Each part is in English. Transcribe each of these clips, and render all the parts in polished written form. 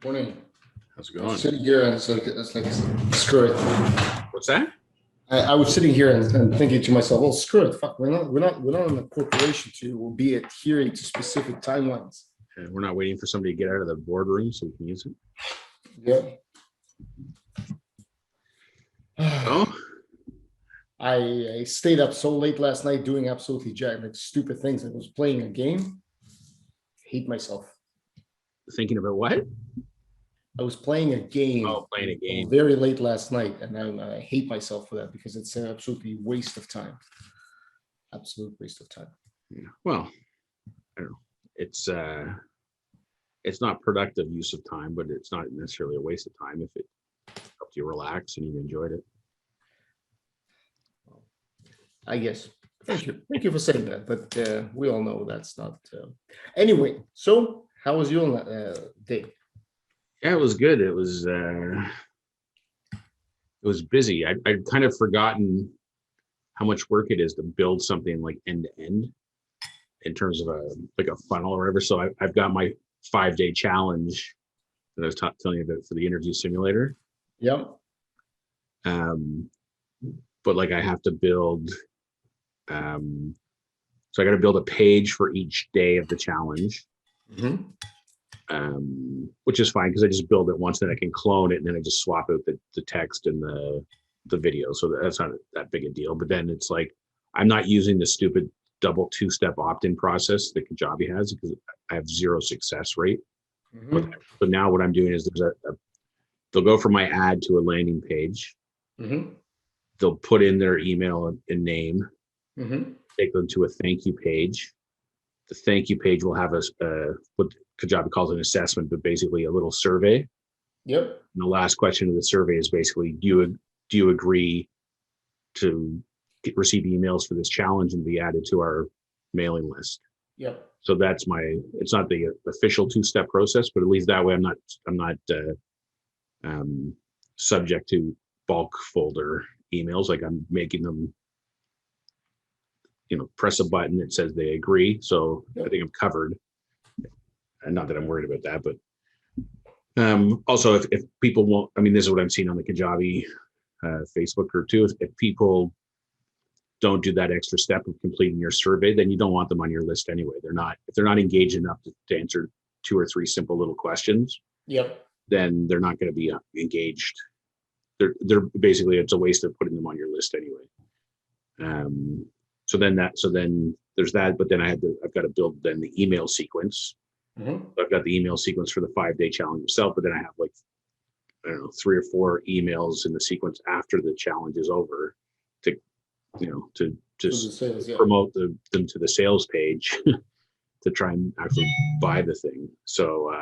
Morning. How's it I was going? sitting here and it's like screw it. What's that? I was sitting here and thinking to myself, well, screw it. Fuck, we're not in a corporation to be adhering to specific timelines. We're not waiting for somebody to get out of the boardroom so we can use it. Yeah. Oh, I stayed up so late last night doing absolutely like stupid things. I was playing a game. Hate myself. thinking about what? I was playing a game. Oh, playing a game. Very late last night, and I hate myself for that because it's an absolutely waste of time. Absolute waste of time. Yeah. Well, I don't know. It's not productive use of time, but it's not necessarily a waste of time if it helped you relax and you enjoyed it. I guess. Thank you. Thank you for saying that. But we all know that's not. Anyway, so how was your day? Yeah, it was good. It was busy. I'd kind of forgotten how much work it is to build something like end to end in terms of a funnel or whatever. So I've got my 5-day challenge that I was telling you about for the interview simulator. Yeah. But like I have to build, so I got to build a page for each day of the challenge, which is fine because I just build it once, then I can clone it, and then I just swap out the text and the video. So that's not that big a deal. But then it's like I'm not using the stupid double 2-step opt-in process that Kajabi has because I have 0 success rate. But now what I'm doing is they'll go from my ad to a landing page. They'll put in their email and name, take them to a thank you page. The thank you page will have what Kajabi calls an assessment, but basically a little survey. Yep. And the last question of the survey is basically, do you agree to receive emails for this challenge and be added to our mailing list? Yep. So that's it's not the official 2-step process, but at least that way I'm not subject to bulk folder emails. Like I'm making them, press a button that says they agree. So I think I'm covered. And not that I'm worried about that, but also if people won't, this is what I'm seeing on the Kajabi Facebook group too. If people don't do that extra step of completing your survey, then you don't want them on your list anyway. If they're not engaged enough to answer 2 or 3 simple little questions, yep, then they're not going to be engaged. They're basically, it's a waste of putting them on your list anyway. So then there's that, but then I've got to build then the email sequence. I've got the email sequence for the 5-day challenge itself, but then I have 3 or 4 emails in the sequence after the challenge is over to just sales, yeah, promote them to the sales page to try and actually buy the thing. So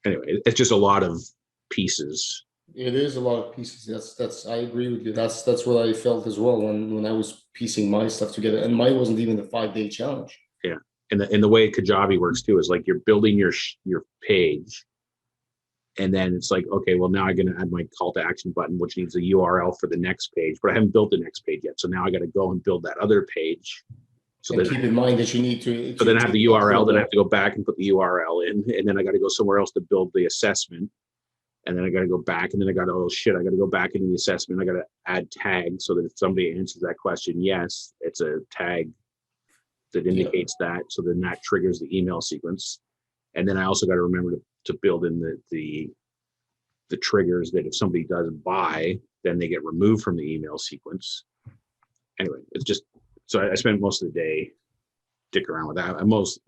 anyway, it's just a lot of pieces. It is a lot of pieces. That's I agree with you. That's what I felt as well when I was piecing my stuff together. And mine wasn't even the 5-day challenge. Yeah, and the way Kajabi works too is like you're building your page, and then it's like, okay, well now I'm going to add my call to action button, which needs a URL for the next page, but I haven't built the next page yet. So now I got to go and build that other page. So then keep in mind that you need to. So then I have the URL. Then I have to go back and put the URL in, and then I got to go somewhere else to build the assessment. And then I got to go back, and then I got to go back into the assessment. I got to add tags so that if somebody answers that question, yes, it's a tag that indicates that. So then that triggers the email sequence. And then I also got to remember to build in the triggers that if somebody does buy, then they get removed from the email sequence. Anyway, it's just, so I spent most of the day dicking around with that. I'm almost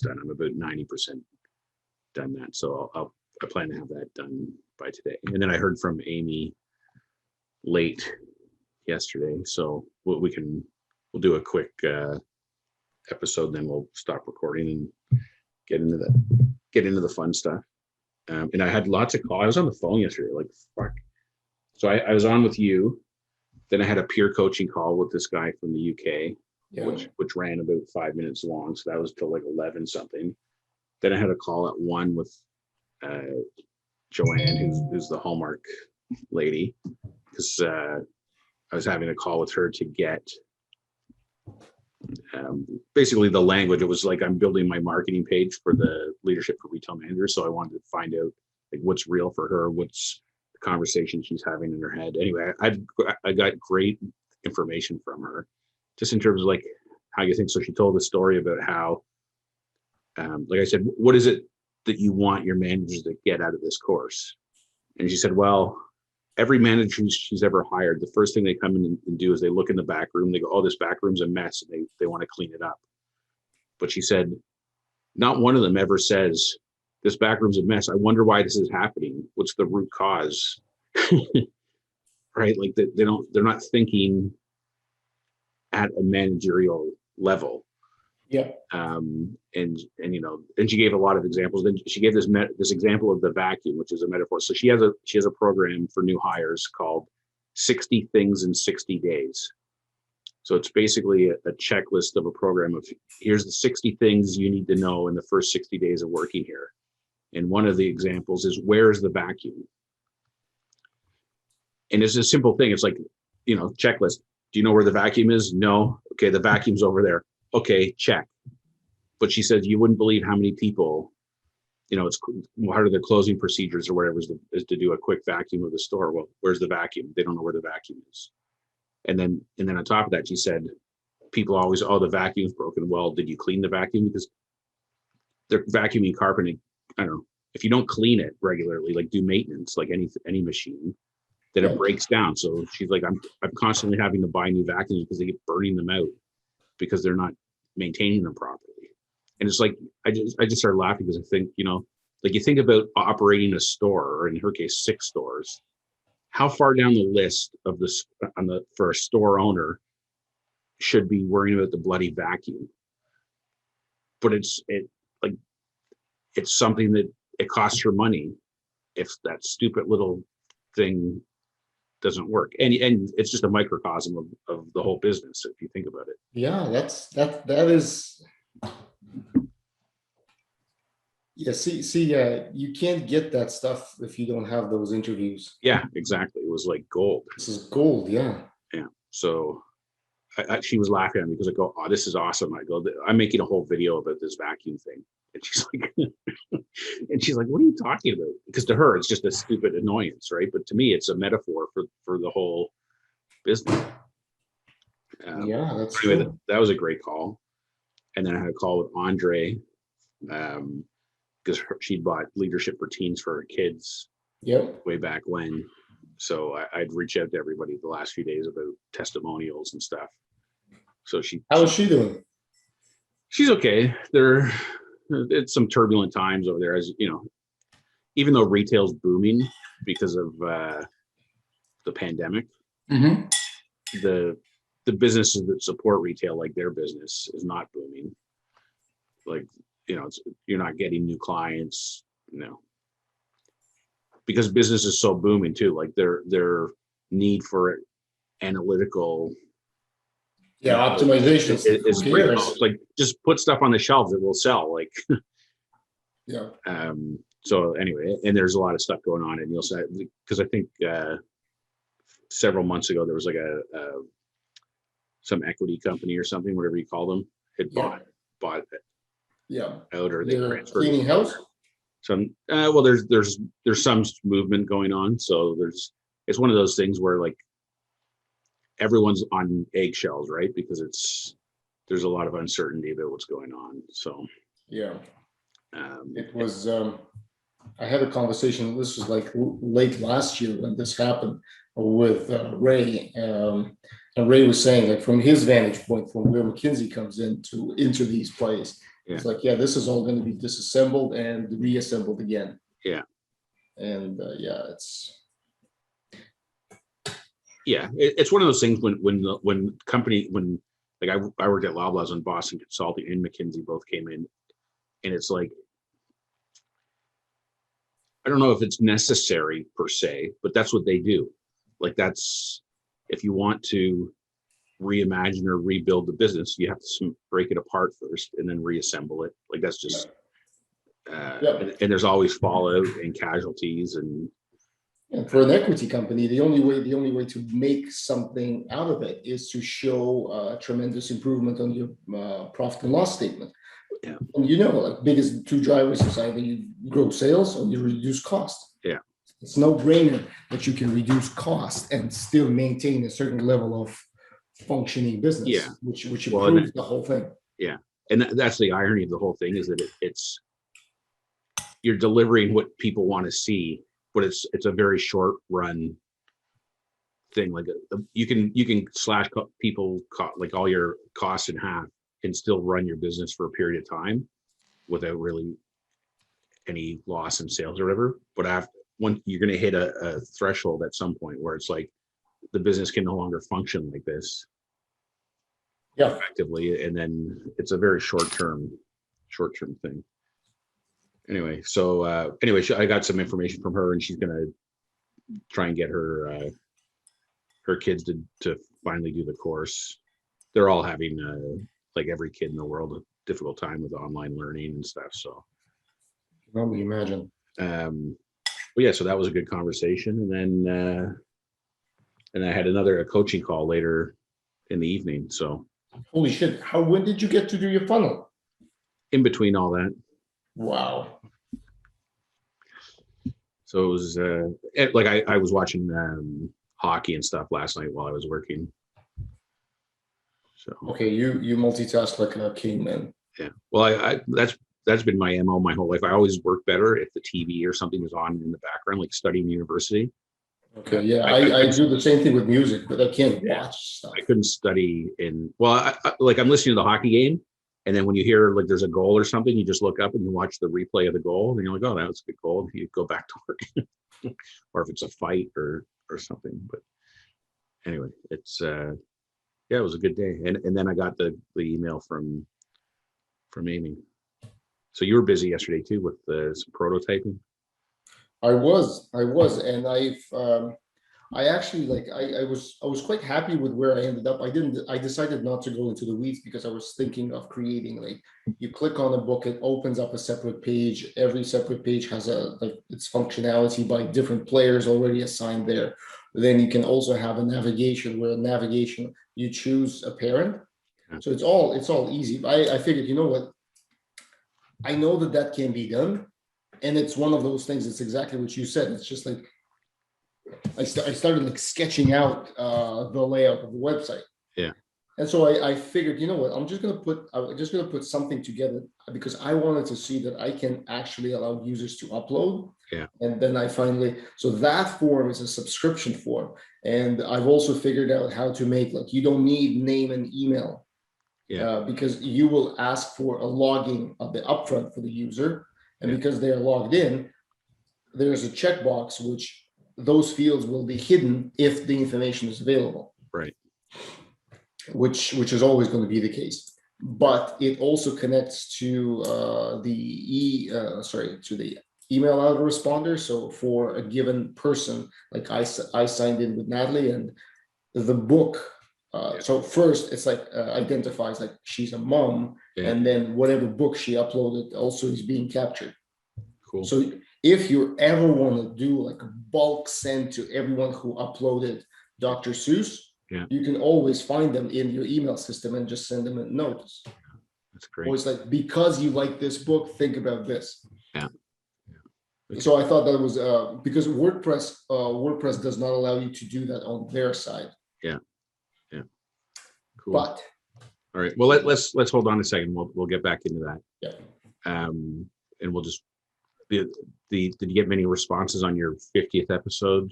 done. I'm about 90% done that. So I plan to have that done by today. And then I heard from Amy late yesterday. So we'll do a quick episode, then we'll stop recording and get into the fun stuff. And I had lots of calls. I was on the phone yesterday, like fuck. So I was on with you. Then I had a peer coaching call with this guy from the UK, which ran about 5 minutes long. So that was till like 11 something. Then I had a call at 1 with Joanne, who's the Hallmark lady, because I was having a call with her to get basically the language, it was like I'm building my marketing page for the leadership for retail managers. So I wanted to find out like what's real for her, what's the conversation she's having in her head. Anyway, I got great information from her, just in terms of like how you think. So she told a story about how, like I said, what is it that you want your managers to get out of this course? And she said, well, every manager she's ever hired, the first thing they come in and do is they look in the back room, they go, oh, this back room's a mess, and they want to clean it up. But she said, not one of them ever says, this back room's a mess, I wonder why this is happening. What's the root cause? Right? Like they're not thinking at a managerial level. Yeah. And she gave a lot of examples. Then she gave this example of the vacuum, which is a metaphor. So she has a program for new hires called 60 Things in 60 Days. So it's basically a checklist of a program of here's the 60 things you need to know in the first 60 days of working here. And one of the examples is, where's the vacuum? And it's a simple thing. It's like, checklist. Do you know where the vacuum is? No. Okay, the vacuum's over there. Okay, check. But she says you wouldn't believe how many people, it's part of their closing procedures or whatever is to do a quick vacuum of the store. Well, where's the vacuum? They don't know where the vacuum is. And then on top of that, she said, people always, oh, the vacuum's broken. Well, did you clean the vacuum? Because they're vacuuming carpeting. I don't know. If you don't clean it regularly, like do maintenance, like any machine, then it breaks down. So she's like, I'm constantly having to buy new vacuums because they keep burning them out because they're not maintaining them properly. And it's like, I just started laughing because I think, like you think about operating a store, or in her case, 6 stores, how far down the list of this for a store owner should be worrying about the bloody vacuum? But it's something that it costs her money if that stupid little thing doesn't work. And it's just a microcosm of the whole business, if you think about it. Yeah, that is. Yeah, you can't get that stuff if you don't have those interviews. Yeah, exactly. It was like gold. This is gold, yeah. Yeah. So she was laughing at me because I go, oh, this is awesome. I go, I'm making a whole video about this vacuum thing. And she's like, what are you talking about? Because to her, it's just a stupid annoyance, right? But to me, it's a metaphor for the whole business. Yeah, that's anyway, true. that was a great call. And then I had a call with Andre, because she bought Leadership for Teens for her kids. Yep. Way back when. So I'd reach out to everybody the last few days about testimonials and stuff. So how is she doing? She's okay. It's some turbulent times over there, as you know, even though retail's booming because of the pandemic. Mm-hmm. The businesses that support retail, like their business, is not booming. Like, you're not getting new clients, because business is so booming too. Like their need for analytical optimization is great. It's like, just put stuff on the shelves that will sell. Like, yeah. So anyway, and there's a lot of stuff going on, and you'll say, because I think several months ago there was like some equity company or something, whatever you call them, had bought it. Yeah. Out, or they transferred cleaning house. Some well, there's some movement going on. So it's one of those things where like everyone's on eggshells, right? Because there's a lot of uncertainty about what's going on. So yeah, it was. I had a conversation. This was like late last year when this happened with Ray, and Ray was saying, like, from his vantage point, from where McKinsey comes into these plays, it's like, this is all going to be disassembled and reassembled again. Yeah, and it's one of those things when like I worked at Loblaws and Boston Consulting and McKinsey both came in, and it's like, I don't know if it's necessary per se, but that's what they do. Like, that's, if you want to reimagine or rebuild the business, you have to break it apart first and then reassemble it. Like, that's just, and there's always fallout and casualties, and And for an equity company, the only way to make something out of it is to show tremendous improvement on your profit and loss statement. Yeah. And like biggest two drivers is either you grow sales or you reduce cost. Yeah. It's no brainer that you can reduce cost and still maintain a certain level of functioning business, Yeah. which Well, improves the whole thing. Yeah. And that's the irony of the whole thing, is that it's you're delivering what people want to see, but it's a very short run thing. Like you can slash people like all your costs in half and still run your business for a period of time without really any loss in sales or whatever. But after when you're going to hit a threshold at some point where it's like the business can no longer function like this effectively, and then it's a very short-term thing. Anyway, so I got some information from her, and she's gonna try and get her kids to finally do the course. They're all having like every kid in the world, a difficult time with online learning and stuff. So I can only imagine. But yeah, so that was a good conversation, and then I had a coaching call later in the evening. So Holy shit! When did you get to do your funnel? in between all that. Wow. So it was like I was watching hockey and stuff last night while I was working. So okay, you multitask like a king, man. Yeah, well, I that's been my MO my whole life. I always work better if the TV or something was on in the background, like studying university. Okay, yeah, I do the same thing with music, but I can't watch stuff. I couldn't study like I'm listening to the hockey game, and then when you hear like there's a goal or something, you just look up and you watch the replay of the goal, and you're like, oh, that was a good goal. And you go back to work, or if it's a fight or something. But anyway, it's it was a good day, and then I got the email from Amy. So you were busy yesterday too with some prototyping. I was, and I actually I was quite happy with where I ended up. I decided not to go into the weeds because I was thinking of creating like you click on a book, it opens up a separate page. Every separate page has its functionality by different players already assigned there. Then you can also have a navigation where you choose a parent. So it's all easy. I figured, you know what? I know that can be done. And it's one of those things. It's exactly what you said. It's just like I started like sketching out the layout of the website. Yeah. And so I figured, you know what, I'm just gonna put something together because I wanted to see that I can actually allow users to upload. Yeah. And then so that form is a subscription form. And I've also figured out how to make you don't need name and email. Yeah. Because you will ask for a logging of the upfront for the user. And because they're logged in, there's a checkbox which those fields will be hidden if the information is available. Right. Which is always going to be the case. But it also connects to the email autoresponder. So for a given person, like I signed in with Natalie, and the book. So first, it's identifies like she's a mom, and then whatever book she uploaded also is being captured. Cool. So if you ever want to do like a bulk send to everyone who uploaded Dr. Seuss, you can always find them in your email system and just send them a notice. That's great. Always because you like this book, think about this. Yeah. So I thought that was because WordPress does not allow you to do that on their side. Yeah. Yeah. Cool. But all right. Well, let's hold on a second. We'll get back into that. Yeah. And we'll just did you get many responses on your 50th episode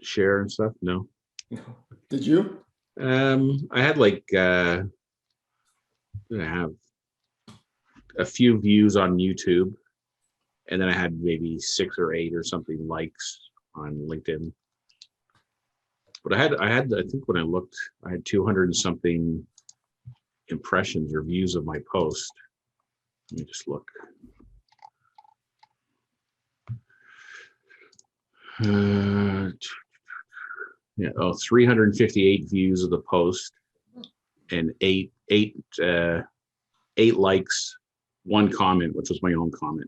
share and stuff? No. Did you? I had I have a few views on YouTube, and then I had maybe 6 or 8 or something likes on LinkedIn. But I think when I looked, I had 200 and something impressions or views of my post. Let me just look. 358 views of the post, and eight likes, 1 comment, which was my own comment.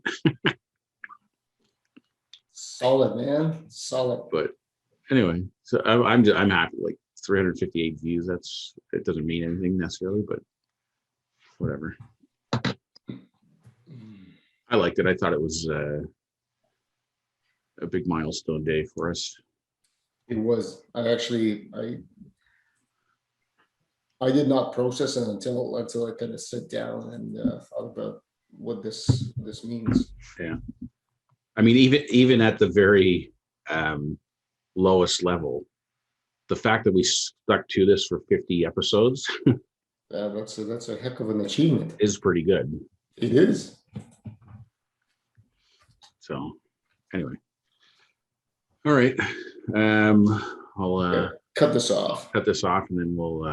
Solid, man. Solid. But anyway, so I'm happy. Like 358 views. It doesn't mean anything necessarily, but whatever. I liked it. I thought it was a big milestone day for us. It was. I did not process it until I kind of sit down and thought about what this means. Yeah. I mean, even at the very lowest level, the fact that we stuck to this for 50 episodes that's a heck of an achievement. is pretty good. It is. So anyway. All right. I'll Cut this off. and then we'll